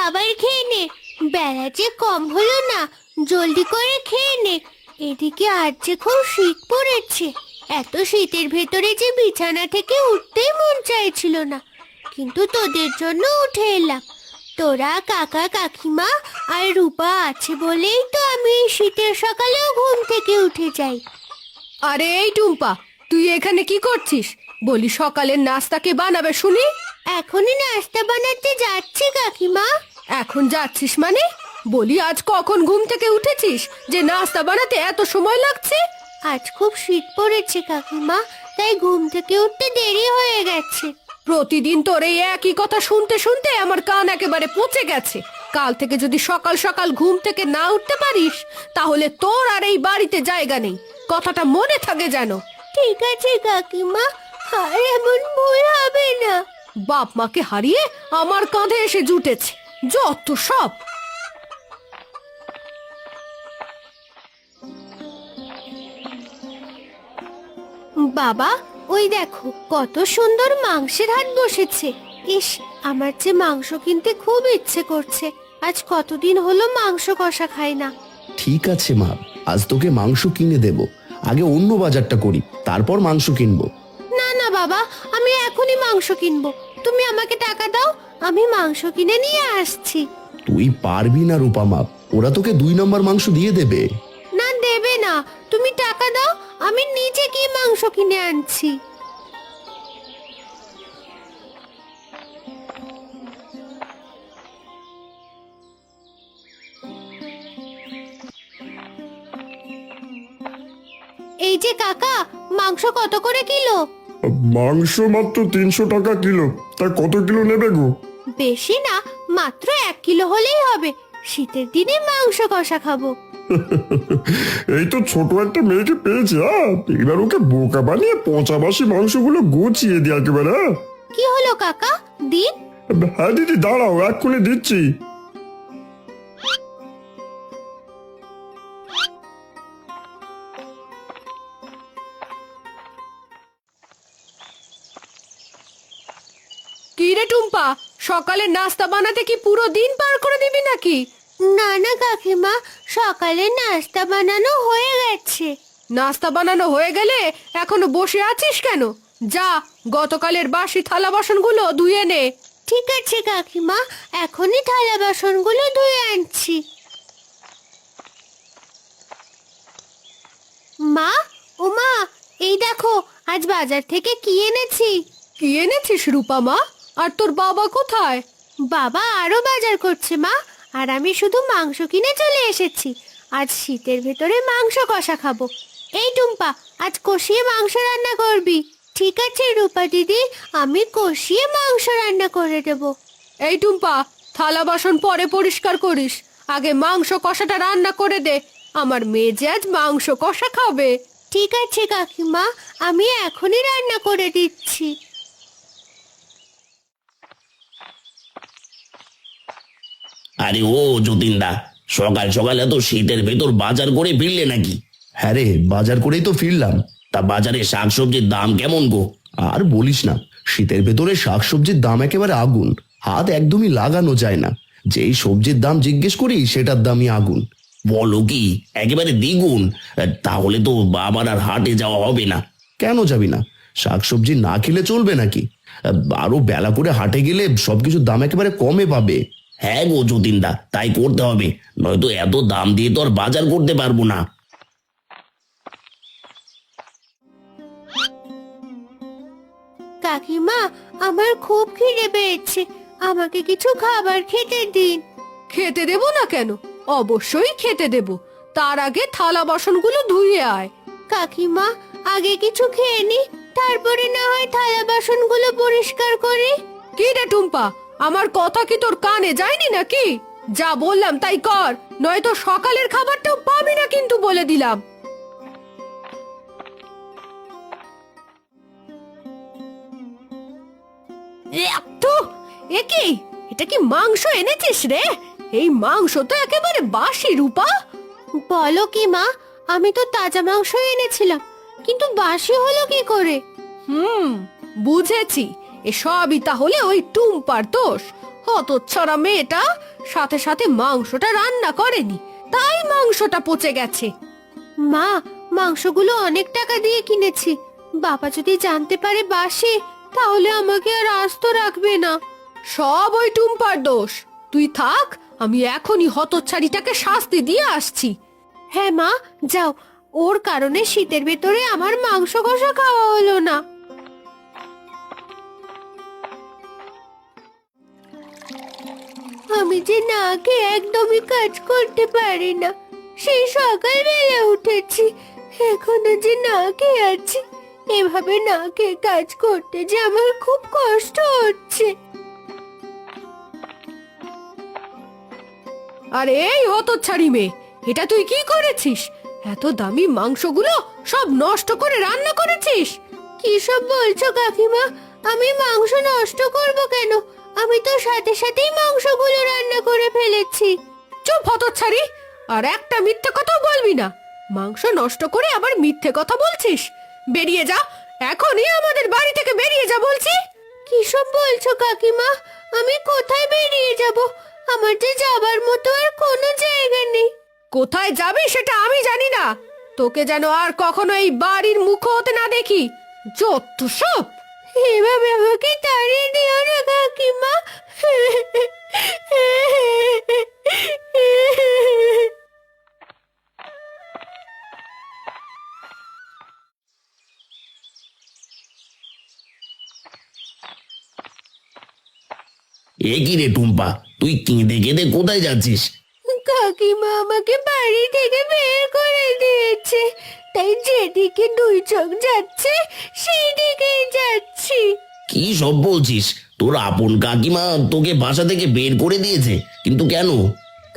খাবার খেয়ে নে, বেলা যে কম হলো না, জলদি করে খেয়ে নে। এদিকে আজ যে খুব শীত পড়েছে, এত শীতের ভেতরে যে বিছানা থেকে উঠতেই মন চাইছিল না, কিন্তু তোদের জন্য উঠে এলাম। তোরা কাকা কাকিমা আর রূপা আছে বলেই তো আমি এই শীতের সকালেও ঘুম থেকে উঠে যাই। আরে এই টুম্পা, তুই এখানে কি করছিস? বলি সকালের নাস্তা কে বানাবে শুনি? এখনই নাস্তা বানাতে যাচ্ছি কাকিমা। এখন যাচ্ছিস মানে? বলি আজ কখন ঘুম থেকে উঠেছিস যে নাস্তা বানাতে এত সময় লাগছে? আজ খুব শীত পড়েছে কাকিমা, তাই ঘুম থেকে উঠতে দেরি হয়ে গেছে। প্রতিদিন তোর এই একই কথা শুনতে শুনতে আমার কান একেবারে পচে গেছে। কাল থেকে যদি সকাল সকাল ঘুম থেকে না উঠতে পারিস, তাহলে তোর আর এই বাড়িতে জায়গা নেই। কথাটা মনে থাকে যেন। ঠিক আছে কাকিমা, আর এমন ভুল হবে না। বাপ মাকে হারিয়ে আমার কাঁধে এসে জুটেছে যত সব। বাবা, ওই দেখো কত সুন্দর মাংসের হাট বসেছে। ইস, আমার যে মাংস কিনতে খুব ইচ্ছে করছে। আজ কতদিন হলো মাংস কষা খাই না। ঠিক আছে মা, আজ তোকে মাংস কিনে দেব। আগে অন্য বাজারটা করি, তারপর মাংস কিনবো। না না বাবা, আমি এখনই মাংস কিনবো। তুমি আমাকে টাকা দাও, আমি মাংস কিনে নিয়ে আসছি। তুই পারবি না রূপা মা, ওরা তোকে 2 নম্বর মাংস দিয়ে দেবে। না, দেবে না। তুমি টাকা দাও, আমি নিজে কি মাংস কিনে আনছি। এই যে কাকা, মাংস কত করে কিলো? মাংস মাত্র 300 টাকা কিলো। তা কত কিলো নেবে গো? বেশি না, মাত্র 1 কিলো হলেই হবে। শীতের দিনে মাংস কষা খাবো। এই তো ছোট একটা মেয়েকে পেয়েছি, এবার ওকে বোকা বানিয়ে পচা বাসি মাংসগুলো গুছিয়ে দিয়ে একেবারে। কি হলো কাকা, দিন। হ্যাঁ দিদি, দাঁড়াও, এক্ষুনি দিচ্ছি। কি রে টুম্পা, সকালে নাস্তা বানাতে কি পুরো দিন পার করে দিবি নাকি? না না কাকিমা, সকালে নাস্তা বানানো হয়ে গেছে। নাস্তা বানানো হয়ে গেলে এখনো বসে আছিস কেন? যা, গতকালের বাসি থালা বাসনগুলো ধুয়ে নে। ঠিক আছে কাকিমা, এখনই থালা বাসনগুলো ধুয়ে আনছি। মা, ও মা, এই দেখো আজ বাজার থেকে কি এনেছি। কি এনেছিস রূপা মা? আর তোর বাবা কোথায়? বাবা আরো বাজার করছে মা, আর আমি শুধু মাংস কিনে চলে এসেছি। আজ শীতের ভেতরে মাংস কষা খাবো। এই টুম্পা, আজ কষিয়ে মাংস রান্না করবি। ঠিক আছে রূপা দিদি, আমি কষিয়ে মাংস রান্না করে দেব। এই টুম্পা, থালা বাসন পরে পরিষ্কার করিস, আগে মাংস কষাটা রান্না করে দে। আমার মেয়ে যে আজ মাংস কষা খাবে। ঠিক আছে কাকিমা, আমি এখনই রান্না করে দিচ্ছি। আরে ও যতীনদা, সকাল সকাল এত শীতের ভেতর বাজার করে ফিরলে নাকি? হ্যাঁ রে, বাজার করেই তো ফিরলাম। তা বাজারে শাকসবজির দাম কেমন গো? আর বলিস না, শীতের ভেতরে শাকসবজির দাম একেবারে আগুন। হাত একদমই লাগানো যায় না। যেই সবজির দাম জিজ্ঞেস করি সেটার দামই আগুন। বলো কি, একেবারে দ্বিগুণ? তাহলে তো আবার আর হাটে যাওয়া হবে না। কেন যাবি না? শাকসবজি না খেলে চলবে নাকি? আরো বেলা করে হাটে গেলে সবকিছুর দাম একেবারে কমে পাবে। হ্যাঁ গো যতীনদা, তাই করতে হবে, নয়তো এত দাম দিয়ে তো আর বাজার করতে পারবো না। কাকিমা, আমার খুব খিদে পেয়েছে, আমাকে কিছু খাবার খেতে দিন। খেতে দেব না কেন? অবশ্যই খেতে দেব। তার আগে থালা বাসনগুলো ধুয়ে আয়। কাকিমা, আগে কিছু খেয়ে নি, তারপরে না হয় থালা বাসনগুলো পরিষ্কার করি। কি রে টুম্পা, আমার কথা কি তোর কানে যায়নি নাকি? যা বললাম তাই কর, নয়তো সকালের খাবারটাও পাবি না কিন্তু, বলে দিলাম। এটা কি মাংস এনেছিস রে? এই মাংস তো একেবারে বাসি রূপা। বলো কি মা, আমি তো তাজা মাংস এনেছিলাম, কিন্তু বাসি হলো কি করে? বুঝেছি, এসবই তাহলে ওই টুম্পার দোষ। হতচ্ছাড়া মেয়েটা সাথে সাথে মাংসটা রান্না করেনি, তাই মাংসটা পচে গেছে। মা, মাংসগুলো অনেক টাকা দিয়ে কিনেছি। বাবা যদি জানতে পারে বাসি, তাহলে আমাকে আর আস্ত রাখবে না। সব ওই টুম্পার দোষ। তুই থাক, আমি এখনই হতচ্ছাড়িটাকে শাস্তি দিয়ে আসছি। হ্যাঁ মা, যাও। ওর কারণে শীতের ভেতরে আমার মাংস কষা খাওয়া হলো না। আমি যে না খেয়ে একদমই কাজ করতে পারি না। সেই সকালবেলা উঠেছি, এখনো যে না খেয়ে আছি। এভাবে না খেয়ে কাজ করতে যে আমার খুব কষ্ট হচ্ছে। আরে এই হতচ্ছাড়ি মেয়ে, এটা তুই কি করেছিস? এত দামি মাংসগুলো সব নষ্ট করে রান্না করেছিস। কি সব বলছো কাকিমা? আমি মাংস নষ্ট করব কেন? আমি তো সাথে সাথেই মাংসগুলো রান্না করে ফেলেছি। চুপ হতচ্ছাড়ি, আর একটা মিথ্যে কথাও বলবি না। মাংস নষ্ট করে আবার মিথ্যে কথা বলছিস? বেরিয়ে যা, এখনই আমাদের বাড়ি থেকে বেরিয়ে যা বলছি। কি সব বলছো কাকিমা? আমি কোথায় বেরিয়ে যাব? আমার যে যাবার মতো আর কোনো জায়গা নেই। কোথায় যাবি সেটা আমি জানি না। তোকে যেন আর কখনো এই বাড়ির মুখ হতে না দেখি। যত সব। এভাবে আমাকে তাড়িয়ে দিও না কাকিমা। এ কি রে টুম্পা, তুই কেঁদে কেঁদে কোথায় যাচ্ছিস? কাকিমা আমাকে বাড়ি থেকে বের করে দিয়েছে, তাই যেদিকে দুই চোখ যাচ্ছে সেই দিকেই যাচ্ছি। কি সব বলছিস? তোর আপন কাকিমা তোকে বাসা থেকে বের করে দিয়েছে, কিন্তু কেন?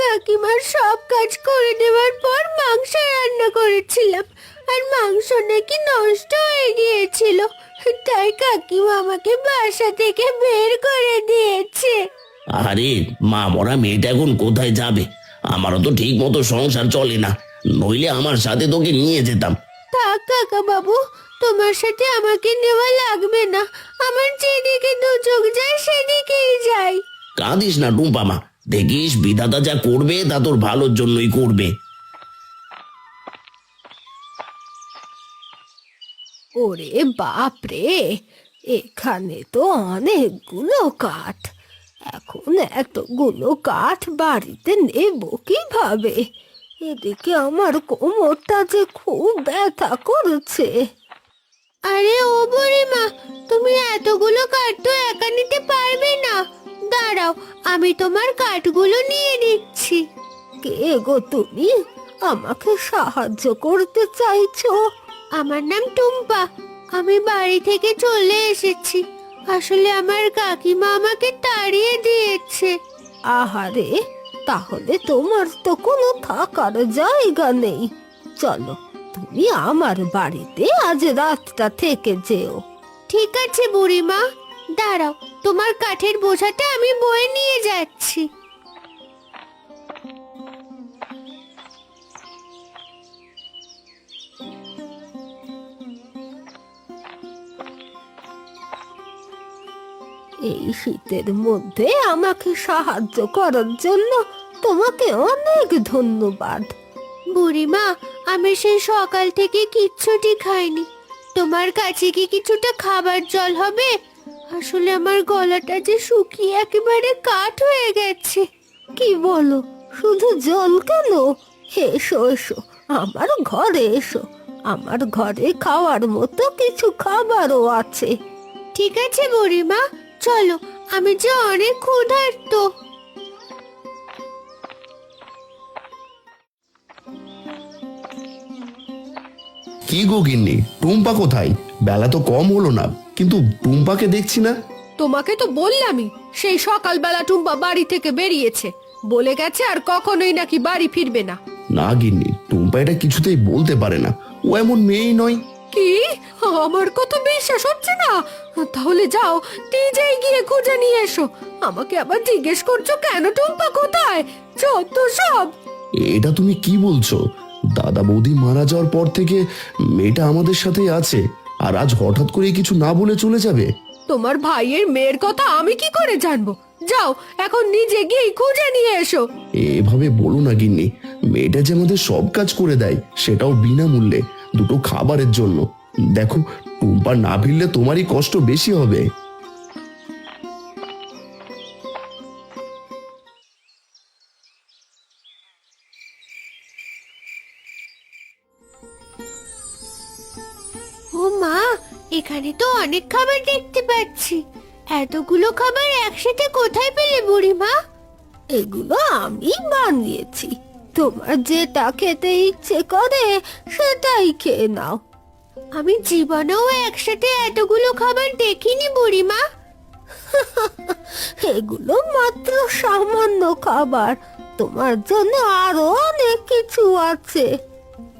কাকিমার সব কাজ করে দেওয়ার পর মাংস রান্না করেছিলাম, আর মাংস নাকি নষ্ট হয়ে গিয়েছিল, তাই কাকিমা আমাকে বাসা থেকে বের করে দিয়েছে। আরে মা মরা মেয়েটা এখন কোথায় যাবে? আমারও তো ঠিক মতো সংসার চলে না, নইলে আমার সাথে তোকে নিয়ে যেতাম। থাক কাকা বাবু, তোমার সাথে আমাকে নেওয়া লাগবে না। আমার যেদিকে দু চোখ যায় সেদিকেই যাই। কাঁদিস না টুম্পা মা, দেখিস বিধাতা যা করবে তা তোর ভালোর জন্যই করবে। ওরে বাপ রে, এখানে তো অনেকগুলো কাঠ। এখন এতগুলো কাঠ বাড়িতে নেব কিভাবে? এদিকে আমার কোমরটা যে খুব ব্যথা করছে। আরে ও বুড়িমা, তুমি এতগুলো কাঠ তো একা নিতে পারবে না। দাঁড়াও, আমি তোমার কাঠগুলো নিয়ে নিচ্ছি। কে গো তুমি? আমাকে সাহায্য করতে চাইছো? আমার নাম টুম্পা, আমি বাড়ি থেকে চলে এসেছি। আসলে আমার কাকিমা আমাকে তাড়িয়ে দিয়েছে। আহারে, তাহলে তোমার তো কোনো থাকার জায়গা নেই। চলো, তুমি আমার বাড়িতে আজ রাতটা থেকে যেও। ঠিক আছে বুড়িমা, দাঁড়াও, তোমার কাঠের বোঝাটা আমি বয়ে নিয়ে যাচ্ছি। এই শীতের মধ্যে আমাকে সাহায্য করার জন্য তোমাকে অনেক ধন্যবাদ। বুড়িমা, আমি সেই সকাল থেকে কিচ্ছুটি খাইনি। তোমার কাছে কি কিছুটা খাবার জল হবে? আসলে আমার গলাটা যে শুকিয়ে একেবারে কাঠ হয়ে গেছে। কি বলো, শুধু জল কেন? এসো এসো, আমার ঘরে এসো। আমার ঘরে খাওয়ার মতো কিছু খাবারও আছে। ঠিক আছে বুড়িমা, চলো, আমি যে অনেক ক্ষুধার্ত। কি গো গিন্নি, টুম্পা কোথায়? বেলা তো কম হলো না, কিন্তু টুম্পাকে দেখছি না। তোমাকে তো বললামই, সেই সকালবেলা টুম্পা বাড়ি থেকে বেরিয়েছে, বলে গেছে আর কখনোই নাকি বাড়ি ফিরবে না। না গিন্নি, টুম্পা এটা কিছুতেই বলতে পারে না, ও এমন মেয়েই নয়। কি? আমার কথা বিশ্বাস হচ্ছে না? তাহলে যাও, নিজেই গিয়ে খুঁজে নিয়ে এসো। আমাকে আবার জিজ্ঞেস করছো কেন টুম্পা কোথায়? যত সব। এটা তুমি কি বলছো? দাদা বৌদি মারা যাওয়ার পর থেকে মেয়েটা আমাদের সাথেই আছে, আর আজ হঠাৎ করে কিছু না বলে চলে যাবে? তোমার ভাইয়ের মেয়ের কথা আমি কি করে জানবো? যাও এখন নিজে গিয়ে খুঁজে নিয়ে এসো। এভাবে বলো না গিন্নি, মেয়েটা যে আমাদের সব কাজ করে দেয়, সেটাও বিনামূল্যে, দুটো খাবারের জন্য। দেখো, টুম্পা না ফিরলে তোমারই কষ্ট বেশি হবে। ও মা, এখানে তো অনেক খাবার দেখতে পাচ্ছি। এতগুলো খাবার একসাথে কোথায় পেলে বুড়িমা? এগুলো আমি বানিয়েছি, তোমার যেটা খেতে ইচ্ছে করে সেটাই খেয়ে নাও। আমি জীবনেও একসাথে এতগুলো খাবার দেখিনি বুড়িমা। এগুলো মাত্র সামান্য খাবার, তোমার জন্য আরো অনেক কিছু আছে।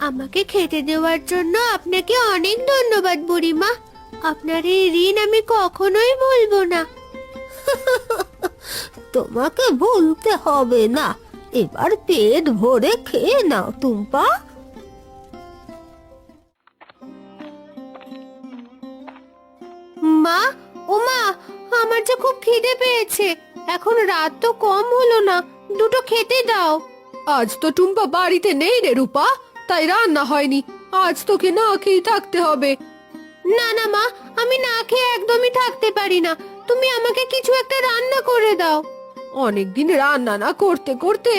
আমাকে খেতে দেওয়ার জন্য আপনাকে অনেক ধন্যবাদ বুড়িমা। আপনার এই ঋণ আমি কখনোই ভুলবো না। তোমাকে ভুলতে হবে না, এবার পেট ভরে খেয়ে নাও টুম্পা। মা, ও মা, আমার যে খুব খিদে পেয়েছে। এখন রাত তো কম হলো না, দুটো খেতে দাও। আজ তো টুম্পা বাড়িতে নেই রে রূপা, তাই রান্না হয়নি। আজ তোকে না খেয়ে থাকতে হবে। না না মা, আমি না খেয়ে একদমই থাকতে পারি না। তুমি আমাকে কিছু একটা রান্না করে দাও। অনেকদিন রান্না না করতে করতে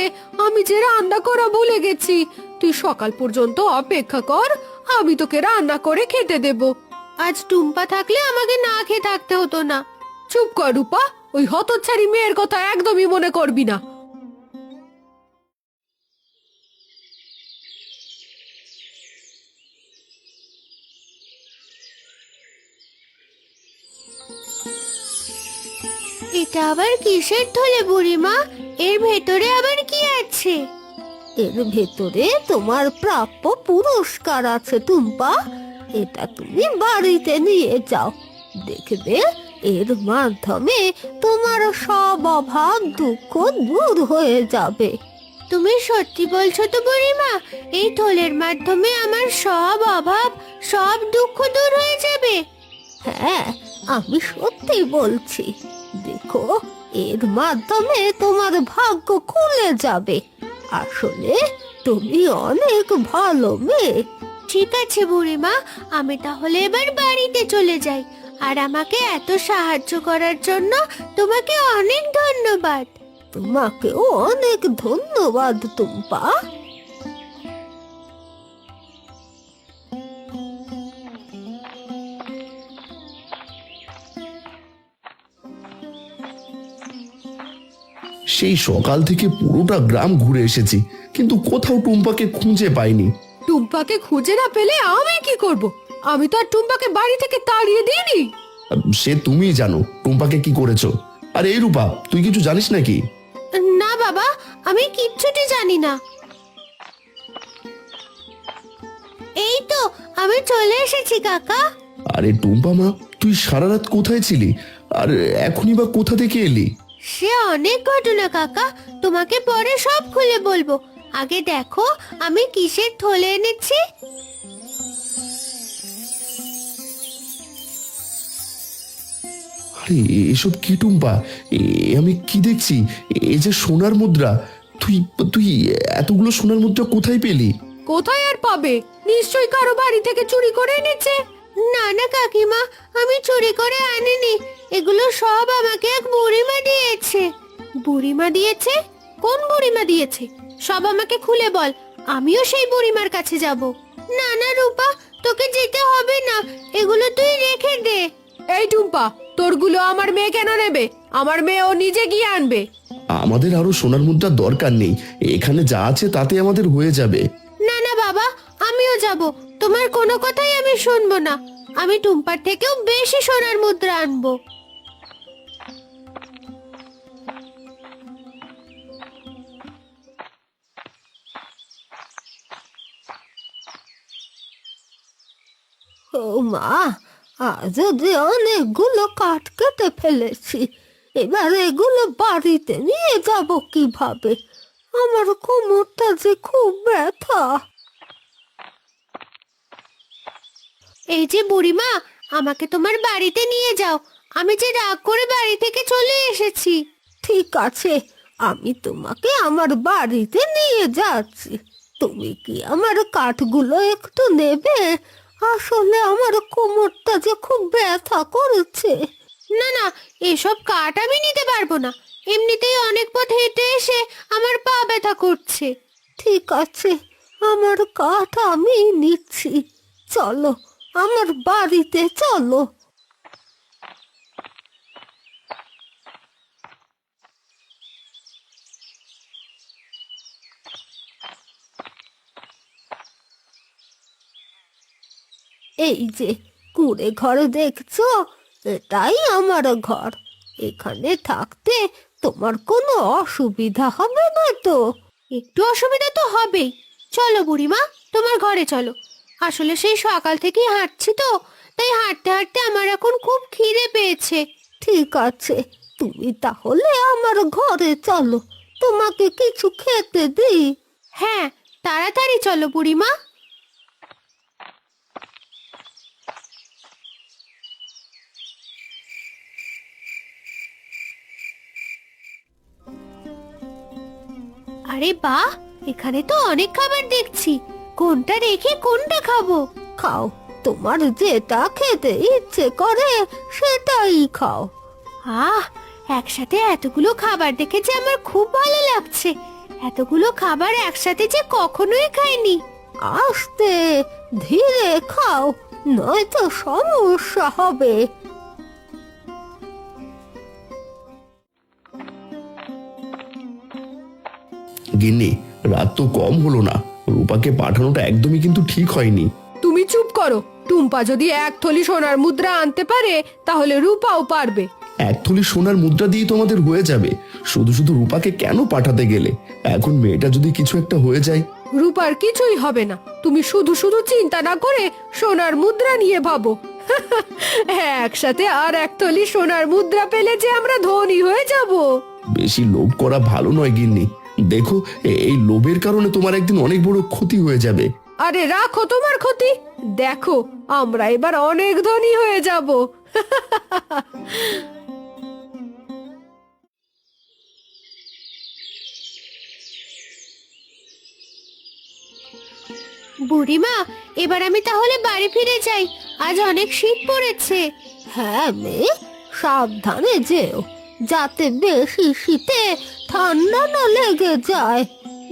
আমি যে রান্না করা ভুলে গেছি। তুই সকাল পর্যন্ত অপেক্ষা কর, আমি তোকে রান্না করে খেতে দেব। আজ টুম্পা থাকলে আমাকে না খেয়ে থাকতে হতো না। চুপ কর রূপা, ওই হতচ্ছাড়ি মেয়ের কথা একদমই মনে করবি না। এটা আবার কিসের থলে বুড়িমা? এর ভেতরে আবার কি আছে? এর ভেতরে তোমার প্রাপ্য পুরস্কার আছে টুম্পা, এটা তুমি বাড়িতে নিয়ে যাও। দেখবে এর মাধ্যমে তোমার সব অভাব দুঃখ দূর হয়ে যাবে। তুমি সত্যি বলছো তো বুড়িমা? এই থলের মাধ্যমে আমার সব অভাব, সব দুঃখ দূর হয়ে যাবে? হ্যাঁ, আমি সত্যি বলছি। দেখো, এর মাধ্যমে তোমার ভাগ্য খুলে যাবে। আসলে তুমি অনেক ভালো মেয়ে। ঠিক আছে বুড়িমা, আমি তাহলে এবার বাড়িতে চলে যাই। আর আমাকে এত সাহায্য করার জন্য তোমাকে অনেক ধন্যবাদ। তোমাকেও অনেক ধন্যবাদ টুম্পা। সেই সকাল থেকে পুরোটা গ্রাম ঘুরে এসেছি, কিন্তু কোথাও টুম্পাকে খুঁজে পাইনি। টুম্পাকে খুঁজে না পেলে আমি কি করব? আমি তো আর টুম্পাকে বাড়ি থেকে তাড়িয়ে দিইনি। সে তুমিই জানো টুম্পাকে কি করেছো। আর এই রূপা, তুই কিছু জানিস নাকি? না বাবা, আমি কিচ্ছুটি জানি না। এই তো আমি চলে এসেছি কাকা। আরে টুম্পা মা, তুই সারা রাত কোথায় ছিলি? আর এখনই বা কোথা থেকে এলি? সে অনেক ঘটনা কাকা, তোমাকে পরে সব খুলে বলবো। আগে দেখো আমি কিসের থলে এনেছি। আরে এসব কি টুম্পা? আমি কি দেখছি? এই যে সোনার মুদ্রা। তুই তুই এতগুলো সোনার মুদ্রা কোথায় পেলি? কোথায় আর পাবে? নিশ্চয়ই কারো বাড়ি থেকে চুরি করে এনেছে। না না কাকিমা, আমি চুরি করে আনিনি। এগুলো সব আমাকে এক বুড়িমা দিয়েছে। বুড়িমা দিয়েছে? কোন বুড়িমা দিয়েছে? সব আমাকে খুলে বল, আমিও সেই বুড়িমার কাছে যাব। না না রূপা, তোকে যেতে হবে না, এগুলো তুই রেখে দে। এই টুম্পা, তোরগুলো আমার মেয়ে কেন নেবে? আমার মেয়ে ও নিজে গিয়ে আনবে। আমাদের আরো সোনার মুদ্রার দরকার নেই, এখানে যা আছে তাতে আমাদের হয়ে যাবে। না না বাবা, আমিও যাব। তোমার কোনো কথাই আমি শুনবো না। আমি টুম্পার থেকেও বেশি সোনার মুদ্রা আনবো। ও মা, আজ যে অনেকগুলো কাঠ কেটে ফেলেছি, এবার এগুলো বাড়িতে নিয়ে যাব কিভাবে? আমার কোমরটা যে খুব ব্যথা। এই যে বুড়িমা, আমাকে তোমার বাড়িতে নিয়ে যাও। আমি যে রাগ করে বাড়ি থেকে চলে এসেছি। ঠিক আছে, আমি তোমাকে আমার বাড়িতে নিয়ে যাচ্ছি। তুমি কি আমার কাঠগুলো একটু নেবে? আসলে আমার কোমরটা যে খুব ব্যথা করছে। না না, এসব কাঠ আমি নিতে পারবো না। এমনিতেই অনেক পথ হেঁটে এসে আমার পা ব্যথা করছে। ঠিক আছে, আমার কাঠ আমি নিচ্ছি। চলো, আমার বাড়িতে চলো। এই যে কুঁড়ে ঘর দেখছো, এটাই আমার ঘর। এখানে থাকতে তোমার কোনো অসুবিধা হবে না তো? একটু অসুবিধা তো হবেই। চলো বুড়িমা, তোমার ঘরে চলো। আসলে সেই সকাল থেকেই হাঁটছি তো, তাই হাঁটতে হাঁটতে আমার এখন খুব খিদে পেয়েছে। ঠিক আছে, তুমি তাহলে আমার ঘরে চলো, তোমাকে কিছু খেতে দিই। হ্যাঁ, তাড়াতাড়ি চলো বুড়িমা। আরে বাহ, এখানে তো অনেক খাবার দেখছি। কোনটা রেখে কোনটা খাবো? খাও, তোমার যেটা খেতে ইচ্ছে করে সেটাই খাও। আহ, একসাথে এতগুলো খাবার দেখে যে আমার খুব ভালো লাগছে। এতগুলো খাবার একসাথে যে কখনোই খাইনি। আস্তে ধীরে খাও, নয়তো সমস্যা হবে। গিন্নি, রাত তো কম হলো না, রূপাকে পাঠানোটা একদমই কিন্তু ঠিক হয়নি। তুমি চুপ করো। টুম্পা যদি এক থলি সোনার মুদ্রা আনতে পারে, তাহলে রূপাও পারবে। এক থলি সোনার মুদ্রা দিয়ে তোমাদের হয়ে যাবে। শুধু শুধু রূপাকে কেন পাঠাতে গেলে? এখন মেয়েটা যদি কিছু একটা হয়ে যায়। রূপার কিছুই হবে না, তুমি শুধু শুধু চিন্তা না করে সোনার মুদ্রা নিয়ে ভাবো। একসাথে আর এক থলি সোনার মুদ্রা পেলে যে আমরা ধনী হয়ে যাব। বেশি লোভ করা ভালো নয় গিন্নি। দেখো, এই লোভের কারণে তোমার একদিন অনেক বড় ক্ষতি হয়ে যাবে। আরে রাখো তোমার ক্ষতি, দেখো আমরা এবার অনেক ধনী হয়ে যাব। বুড়িমা, এবার আমি তাহলে বাড়ি ফিরে যাই। আজ অনেক শীত পড়েছে। হ্যাঁ মেয়ে, সাবধানে যেও, যাতে বেশি শীতে ঠান্ডা না লেগে যায়।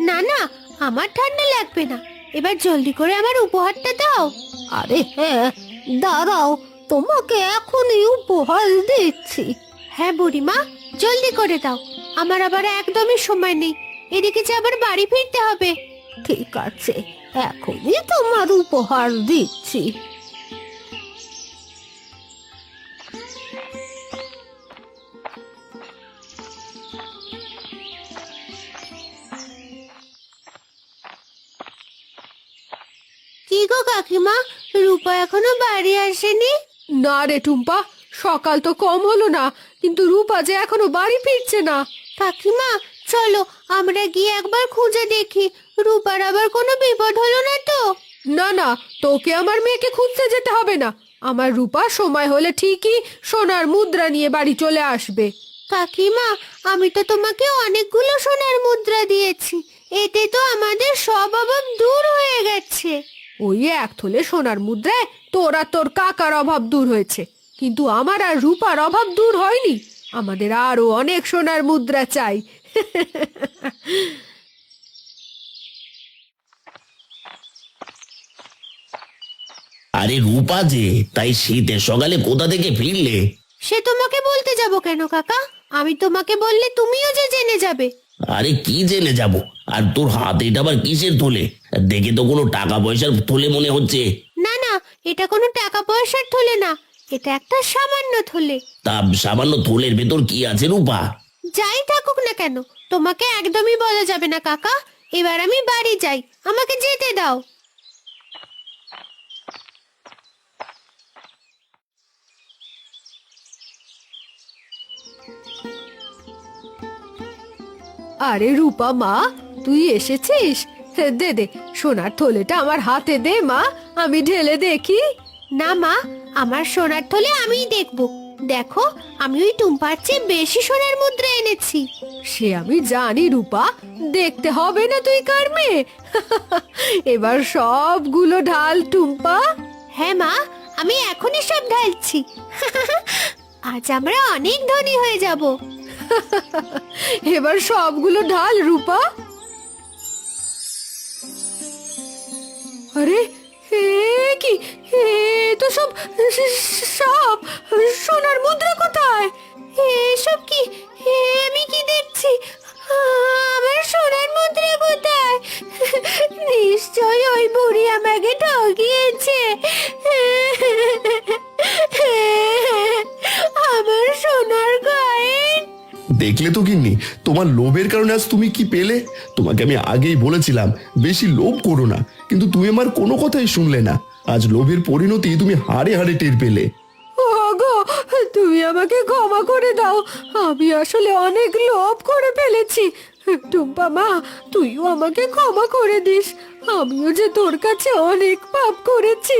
না না, আমার ঠান্ডা লাগবে না। এবার জলদি করে আমার উপহারটা দাও। আরে হ্যাঁ, দাঁড়াও, তোমাকে এখনই উপহার দিচ্ছি। হ্যাঁ বুড়িমা, জলদি করে দাও। আমার আবার একদমই সময় নেই, এদিকে যে আবার বাড়ি ফিরতে হবে। ঠিক আছে, এখনই তোমার উপহার দিচ্ছি। কি গো কাকিমা, রূপা এখনো বাড়ি আসেনি? না রে টুম্পা, সকাল তো কম হলো না, কিন্তু রূপা যে এখনো বাড়ি ফিরছে না। কাকিমা, চলো আমরা গিয়ে একবার খুঁজে দেখি, রূপার আবার কোনো বিপদ হলো না তো? না না, তোকে আমার মেয়েকে খুঁজতে যেতে হবে না। আমার রূপা সময় হলে ঠিকই সোনার মুদ্রা নিয়ে বাড়ি চলে আসবে। কাকিমা, আমি তো তোমাকে অনেকগুলো সোনার মুদ্রা দিয়েছি, এতে তো আমাদের সব অভাব দূর হয়ে গেছে। ওই এক থলে সোনার মুদ্রায় তোর আর তোর কাকার অভাব দূর হয়েছে, কিন্তু আমার আর রূপার অভাব দূর হয়নি। আমাদের আরো অনেক সোনার মুদ্রা চাই। আরে রূপা যে, তাই শীতের সকালে কোথা থেকে ফিরলে? সে তোমাকে বলতে যাব কেন কাকা? আমি তোমাকে বললে তুমিও যে জেনে যাবে। আরে কি জেনে যাব? আর তোর হাতে এটা আবার কিসের থলে? দেখে তো কোনো টাকা পয়সার থলে মনে হচ্ছে। না না, এটা কোনো টাকা পয়সার থলে না, এটা একটা সামান্য থলে। তা সামান্য থলের ভেতর কি আছে রূপা? যাই থাকুক না কেন, তোমাকে একদমই বলা যাবে না কাকা। এবার আমি বাড়ি যাই, আমাকে যেতে দাও। আরে রূপা মা, তুই এসেছিস? দে দে সোনার থলেটা আমার হাতে দে মা, আমি ঢেলে দেখি। না মা, আমার সোনার থলে আমিই দেখবো। দেখো, আমি ওই টুম্পার চেয়ে বেশি সোনার মুদ্রা এনেছি। সে আমি জানি রূপা, দেখতে হবে না তুই কার মেয়ে। এবার সবগুলো ঢাল টুম্পা। হ্যাঁ মা, আমি এখনই সব ঢালছি। আজ আমরা অনেক ধনী হয়ে যাব। এবার সবগুলো ঢাল রূপা। আরে কি, এ তো সব সব সোনার মুদ্রা কোথায়? এসব কি? আমি কি দেখছি? আমার সোনার মুদ্রা কোথায়? নিশ্চয়ই ওই বুড়ি আমাকে ঠকিয়েছে। আমার সোনার কয়েন। দেখলে তো গিন্নি, তোমার লোভের কারণে আজ তুমি কি পেলে। তোমাকে আমি আগেই বলেছিলাম বেশি লোভ করো না, কিন্তু তুমি আমার কোনো কথাই শুনলে না। আজ লোভের পরিণতি তুমি হাড়ে হাড়ে টের পেলে। ওগো, তুমি আমাকে ক্ষমা করে দাও, আমি আসলে অনেক লোভ করে ফেলেছি। টুম্পা মা, তুইও আমাকে ক্ষমা করে দিস, আমিও যে তোর কাছে অনেক পাপ করেছি।